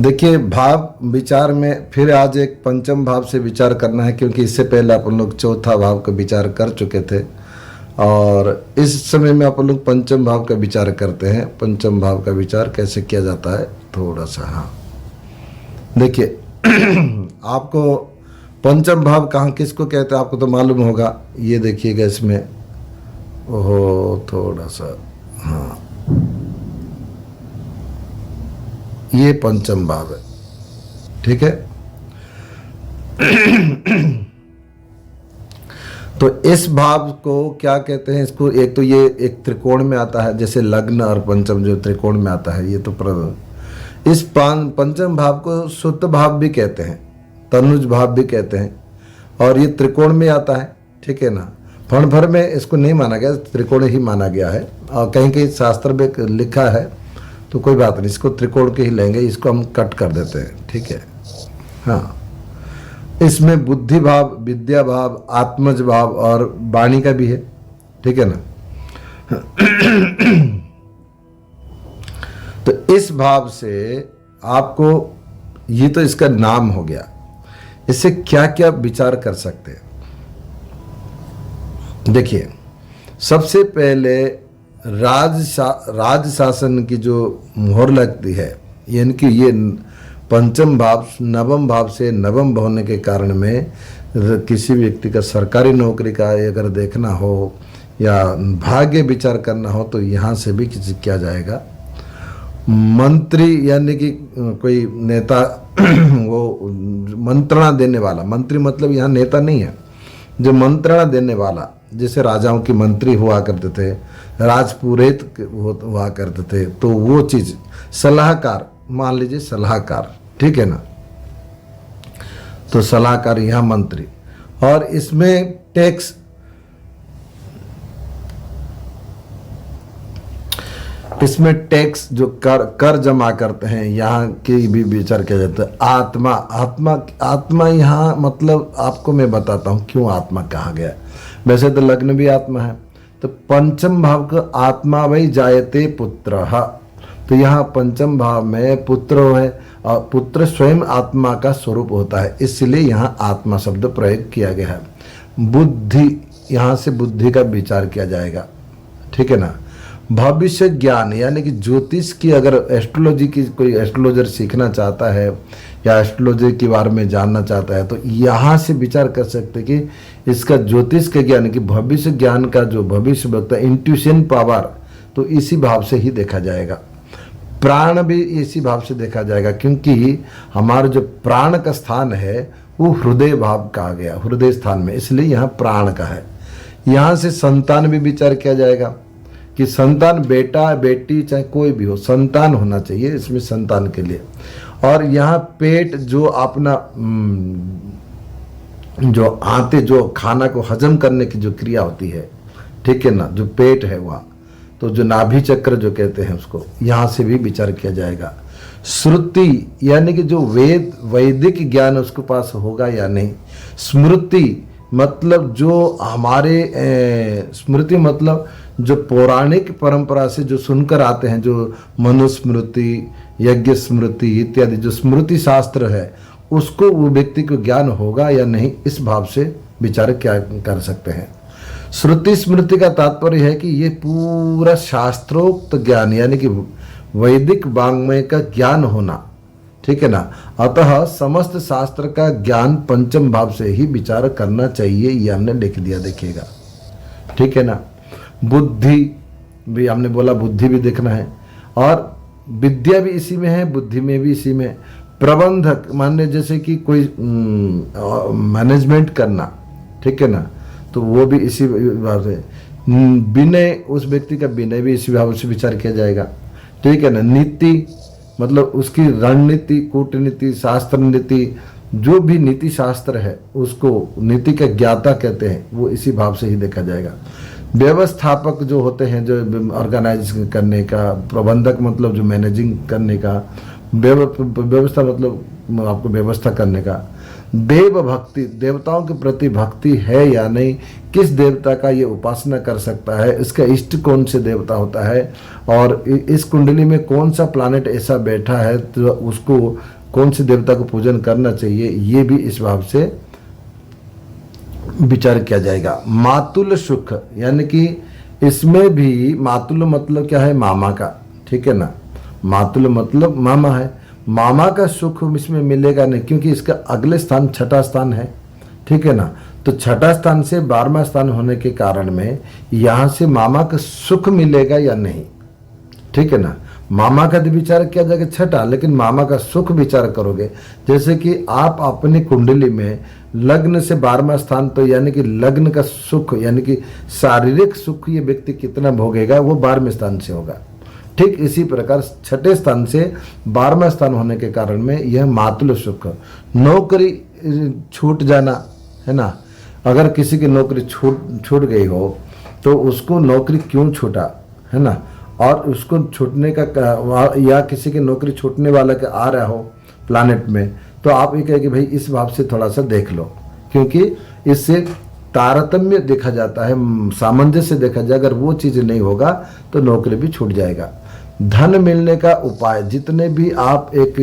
देखिए, भाव विचार में फिर आज एक पंचम भाव से विचार करना है, क्योंकि इससे पहले अपन लोग चौथा भाव का विचार कर चुके थे और इस समय में अपन लोग पंचम भाव का विचार करते हैं। पंचम भाव का विचार कैसे किया जाता है थोड़ा सा। हाँ, देखिए आपको पंचम भाव कहाँ किसको कहते हैं आपको तो मालूम होगा। ये देखिएगा इसमें, ओहो थोड़ा सा, हाँ ये पंचम भाव है, ठीक है। तो इस भाव को क्या कहते हैं, इसको एक तो ये एक त्रिकोण में आता है, जैसे लग्न और पंचम जो त्रिकोण में आता है, ये तो इस पंचम भाव को शुद्ध भाव भी कहते हैं, तनुज भाव भी कहते हैं, और ये त्रिकोण में आता है, ठीक है ना। फण भर में इसको नहीं माना गया, त्रिकोण ही माना गया है, और कहीं कहीं शास्त्र में लिखा है तो कोई बात नहीं, इसको त्रिकोण के ही लेंगे, इसको हम कट कर देते हैं, ठीक है। हाँ, इसमें बुद्धि भाव, विद्या भाव, आत्मज भाव और वाणी का भी है, ठीक है ना। तो इस भाव से आपको, ये तो इसका नाम हो गया, इससे क्या क्या विचार कर सकते हैं। देखिए, सबसे पहले राज शासन की जो मोहर लगती है, यानी कि ये पंचम भाव नवम भाव से नवम होने के कारण में किसी व्यक्ति का सरकारी नौकरी का अगर देखना हो या भाग्य विचार करना हो तो यहाँ से भी किसी किया जाएगा। मंत्री यानी कि कोई नेता वो मंत्रणा देने वाला, मंत्री मतलब यहाँ नेता नहीं है, जो मंत्रणा देने वाला, जैसे राजाओं की मंत्री हुआ करते थे, राजपुरोहित हुआ करते थे, तो वो चीज सलाहकार, मान लीजिए सलाहकार, ठीक है ना। तो सलाहकार यहाँ मंत्री, और इसमें टैक्स, इसमें टैक्स जो कर जमा करते हैं, यहाँ की भी विचार किया जाता है। आत्मा, आत्मा आत्मा यहाँ मतलब आपको मैं बताता हूँ क्यों आत्मा कहा गया। वैसे तो लग्न भी आत्मा है, तो पंचम भाव का आत्मा वही जायते पुत्र, तो यहाँ पंचम भाव में पुत्र है और पुत्र स्वयं आत्मा का स्वरूप होता है, इसलिए यहाँ आत्मा शब्द प्रयोग किया गया है। बुद्धि, यहाँ से बुद्धि का विचार किया जाएगा, ठीक है ना। भविष्य ज्ञान यानी कि ज्योतिष की, अगर एस्ट्रोलॉजी की कोई एस्ट्रोलॉजर सीखना चाहता है या एस्ट्रोलॉजी के बारे में जानना चाहता है तो यहाँ से विचार कर सकते कि इसका ज्योतिष के ज्ञान की भविष्य ज्ञान का जो भविष्य वक्ता इंट्यूशन पावर, तो इसी भाव से ही देखा जाएगा। प्राण भी इसी भाव से देखा जाएगा, क्योंकि हमारा जो प्राण का स्थान है वो हृदय भाव कहा गया, हृदय स्थान में, इसलिए यहाँ प्राण का है। यहाँ से संतान भी विचार किया जाएगा कि संतान, बेटा बेटी चाहे कोई भी हो, संतान होना चाहिए इसमें संतान के लिए। और यहाँ पेट जो अपना जो आते जो खाना को हजम करने की जो क्रिया होती है, ठीक है ना, जो पेट है वहाँ, तो जो नाभि चक्र जो कहते हैं उसको, यहाँ से भी विचार किया जाएगा। श्रुति यानी कि जो वैदिक ज्ञान उसके पास होगा या नहीं। स्मृति मतलब जो हमारे स्मृति मतलब जो पौराणिक परंपरा से जो सुनकर आते हैं, जो मनुस्मृति, यज्ञ स्मृति इत्यादि जो स्मृति शास्त्र है, उसको वो व्यक्ति को ज्ञान होगा या नहीं, इस भाव से विचार क्या कर सकते हैं। श्रुति स्मृति का तात्पर्य है कि ये पूरा शास्त्रोक्त ज्ञान यानी कि वैदिक वाङ्मय का ज्ञान होना, ठीक है ना। अतः समस्त शास्त्र का ज्ञान पंचम भाव से ही विचार करना चाहिए, ये हमने लिख दिया, देखिएगा, ठीक है ना। बुद्धि भी हमने बोला, बुद्धि भी देखना है, और विद्या भी इसी में है, बुद्धि में भी इसी में। प्रबंधक माने जैसे कि कोई मैनेजमेंट करना, ठीक है ना, तो वो भी इसी भाव से। विनय, उस व्यक्ति का विनय भी इसी भाव से विचार किया जाएगा, ठीक है ना। नीति मतलब उसकी रणनीति, कूटनीति, शास्त्र नीति, जो भी नीति शास्त्र है उसको नीति का ज्ञाता कहते हैं, वो इसी भाव से ही देखा जाएगा। व्यवस्थापक जो होते हैं, जो ऑर्गेनाइज करने का, प्रबंधक मतलब जो मैनेजिंग करने का, व्यवस्था मतलब आपको व्यवस्था करने का। देव भक्ति, देवताओं के प्रति भक्ति है या नहीं, किस देवता का ये उपासना कर सकता है, इसका इष्ट कौन से देवता होता है, और इस कुंडली में कौन सा प्लैनेट ऐसा बैठा है तो उसको कौन से देवता को पूजन करना चाहिए, ये भी इस भाव से विचार किया जाएगा। मातुल सुख, यानी कि इसमें भी मातुल मतलब क्या है, मामा का, ठीक है ना, मातुल मतलब मामा है, मामा का सुख इसमें मिलेगा नहीं, क्योंकि इसका अगले स्थान छठा स्थान है, ठीक है ना। तो छठा स्थान से 12वां स्थान होने के कारण में यहाँ से मामा का सुख मिलेगा या नहीं, ठीक है ना। मामा का तो विचार किया जाएगा छठा, लेकिन मामा का सुख विचार करोगे, जैसे कि आप अपनी कुंडली में लग्न से 12वां स्थान, तो यानी कि लग्न का सुख यानी कि शारीरिक सुख ये व्यक्ति कितना भोगेगा वो 12वें स्थान से होगा। ठीक इसी प्रकार छठे स्थान से 12वां स्थान होने के कारण में यह मातुल सुख, नौकरी छूट जाना है ना, अगर किसी की नौकरी छूट गई हो तो उसको नौकरी क्यों छूटा है ना, और उसको छूटने का या किसी की नौकरी छूटने वाला का आ रहा हो प्लैनेट में, तो आप ये कहे कि भाई इस भाव से थोड़ा सा देख लो, क्योंकि इससे तारतम्य देखा जाता है, सामंजस्य देखा जाए, अगर वो चीज़ नहीं होगा तो नौकरी भी छूट जाएगा। धन मिलने का उपाय, जितने भी आप एक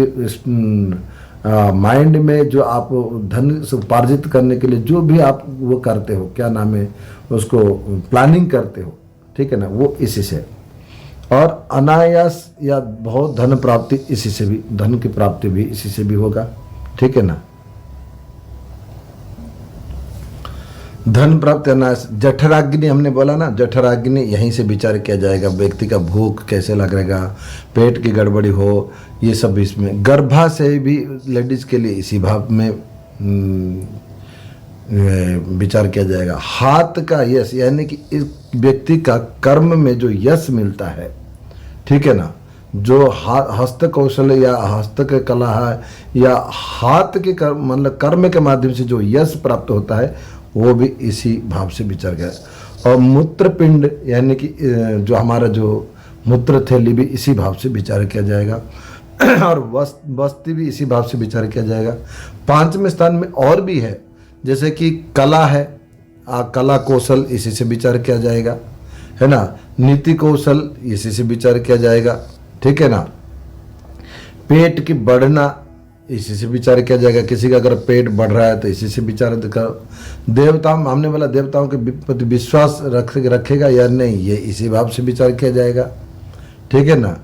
माइंड में जो आप धन उपार्जित करने के लिए जो भी आप वो करते हो, क्या नाम है उसको, प्लानिंग करते हो, ठीक है ना, वो इसी से, और अनायास या बहुत धन प्राप्ति इसी से भी, धन की प्राप्ति भी इसी से भी होगा, ठीक है ना। धन प्राप्त अनायास, जठराग्नि हमने बोला ना, जठराग्नि यहीं से विचार किया जाएगा, व्यक्ति का भूख कैसे लगेगा, पेट की गड़बड़ी हो, ये सब इसमें। गर्भाशय भी लेडीज के लिए इसी भाव में विचार किया जाएगा। हाथ का यश, यानी कि इस व्यक्ति का कर्म में जो यश मिलता है, ठीक है ना, जो हस्त कौशल या हस्त के कला है या हाथ के कर्म मतलब कर्म के माध्यम से जो यश प्राप्त होता है वो भी इसी भाव से विचार किया। और मूत्रपिंड यानी कि जो हमारा जो मूत्र थैली भी इसी भाव से विचार किया जाएगा, और वस्ती भी इसी भाव से विचार किया जाएगा। 5वें स्थान में और भी है, जैसे कि कला है, कला कौशल इसी से विचार किया जाएगा, है ना, नीति कौशल इसी से विचार किया जाएगा, ठीक है ना। पेट की बढ़ना इसी से विचार किया जाएगा, किसी का अगर पेट बढ़ रहा है तो इसी से विचार करो। देवता, हमने बोला देवताओं के प्रति विश्वास रखेगा या नहीं, ये इसी भाव से विचार किया जाएगा, ठीक है ना।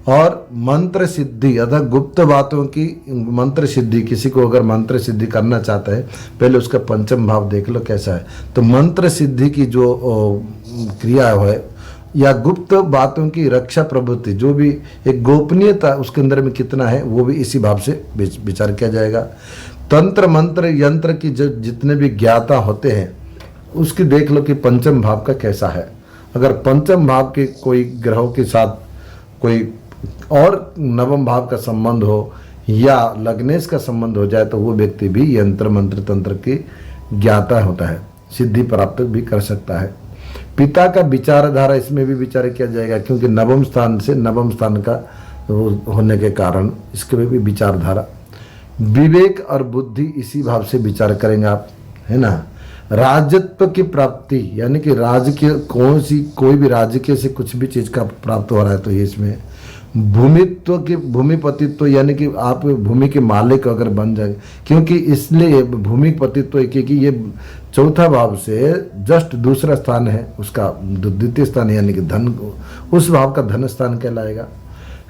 और मंत्र सिद्धि, अर्थात गुप्त बातों की मंत्र सिद्धि, किसी को अगर मंत्र सिद्धि करना चाहता है पहले उसका पंचम भाव देख लो कैसा है, तो मंत्र सिद्धि की जो क्रिया है या गुप्त बातों की रक्षा प्रवृत्ति, जो भी एक गोपनीयता उसके अंदर में कितना है, वो भी इसी भाव से विचार किया जाएगा। तंत्र मंत्र यंत्र की जो जितने भी ज्ञाता होते हैं उसकी देख लो कि पंचम भाव का कैसा है। अगर पंचम भाव के कोई ग्रहों के साथ कोई और नवम भाव का संबंध हो या लग्नेश का संबंध हो जाए तो वो व्यक्ति भी यंत्र मंत्र तंत्र की ज्ञाता होता है, सिद्धि प्राप्त भी कर सकता है। पिता का विचारधारा इसमें भी विचार किया जाएगा, क्योंकि नवम स्थान से नवम स्थान का होने के कारण इसके में भी विचारधारा। विवेक और बुद्धि इसी भाव से विचार करेंगे आप, है ना। राजत्व की प्राप्ति, यानी कि राजकीय कोई भी राजकीय से कुछ भी चीज का प्राप्त हो रहा है तो ये इसमें। भूमित्व की भूमिपतित्व, यानी कि आप भूमि के मालिक अगर बन जाए, क्योंकि इसलिए भूमिपतित्व क्योंकि ये चौथा भाव से जस्ट दूसरा स्थान है उसका, द्वितीय स्थान यानी कि धन, उस भाव का धन स्थान कहलाएगा,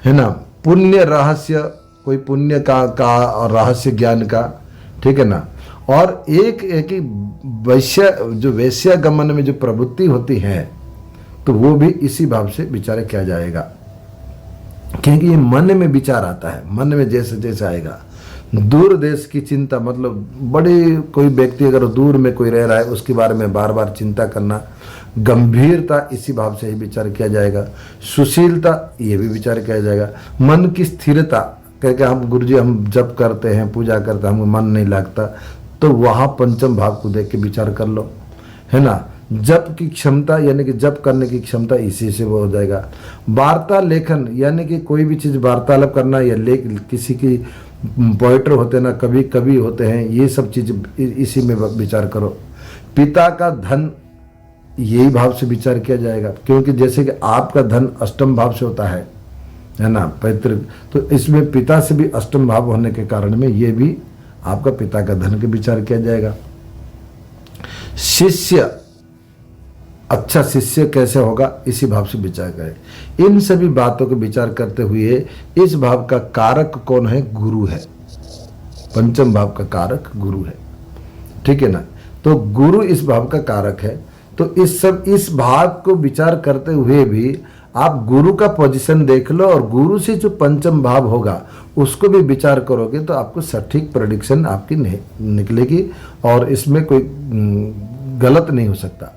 है ना। पुण्य रहस्य, कोई पुण्य का और रहस्य ज्ञान का, ठीक है ना। और एक ही वैश्यागमन में जो प्रवृत्ति होती है तो वो भी इसी भाव से विचार किया जाएगा, क्योंकि ये मन में विचार आता है, मन में जैसे जैसे आएगा। दूर देश की चिंता, मतलब बड़े कोई व्यक्ति अगर दूर में कोई रह रहा है उसके बारे में बार बार चिंता करना, गंभीरता इसी भाव से ही विचार किया जाएगा। सुशीलता ये भी विचार किया जाएगा। मन की स्थिरता, क्योंकि हम गुरुजी हम जप करते हैं पूजा करते हैं हमको मन नहीं लगता, तो वहाँ पंचम भाव को देख के विचार कर लो, है ना। जप की क्षमता, यानी कि जप करने की क्षमता इसी से वो हो जाएगा। वार्ता लेखन, यानी कि कोई भी चीज़ वार्तालाप करना या किसी की पोइटर होते ना कभी कभी होते हैं, ये सब चीज़ इसी में विचार करो। पिता का धन, यही भाव से विचार किया जाएगा, क्योंकि जैसे कि आपका धन अष्टम भाव से होता है ना, पैतृक, तो इसमें पिता से भी अष्टम भाव होने के कारण में ये भी आपका पिता का धन का विचार किया जाएगा। शिष्य, अच्छा शिष्य कैसे होगा, इसी भाव से विचार करें। इन सभी बातों को विचार करते हुए इस भाव का कारक कौन है, गुरु है। पंचम भाव का कारक गुरु है, ठीक है ना। तो गुरु इस भाव का कारक है। तो इस भाव को विचार करते हुए भी आप गुरु का पोजीशन देख लो और गुरु से जो पंचम भाव होगा उसको भी विचार करोगे तो आपको सटीक प्रेडिक्शन आपकी निकलेगी और इसमें कोई गलत नहीं हो सकता।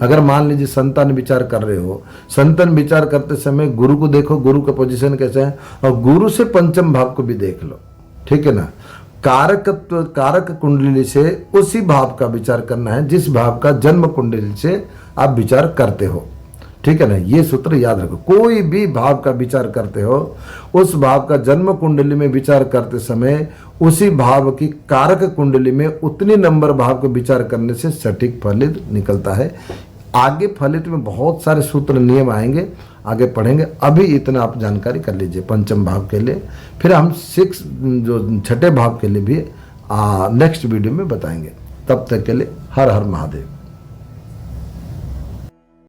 अगर मान लीजिए संतान विचार कर रहे हो, संतान विचार करते समय गुरु को देखो, गुरु का पोजीशन कैसा है, और गुरु से पंचम भाव को भी देख लो, ठीक है ना। कारक कुंडली से उसी भाव का विचार करना है जिस भाव का जन्म कुंडली से आप विचार करते हो, ठीक है ना। ये सूत्र याद रखो। कोई भी भाव का विचार करते हो, उस भाव का जन्म कुंडली में विचार करते समय उसी भाव की कारक कुंडली में उतने नंबर भाव को विचार करने से सटीक फलित निकलता है। आगे फलित में बहुत सारे सूत्र नियम आएंगे, आगे पढ़ेंगे। अभी इतना आप जानकारी कर लीजिए पंचम भाव के लिए, फिर हम जो छठे भाव के लिए भी नेक्स्ट वीडियो में बताएंगे। तब तक के लिए हर हर महादेव।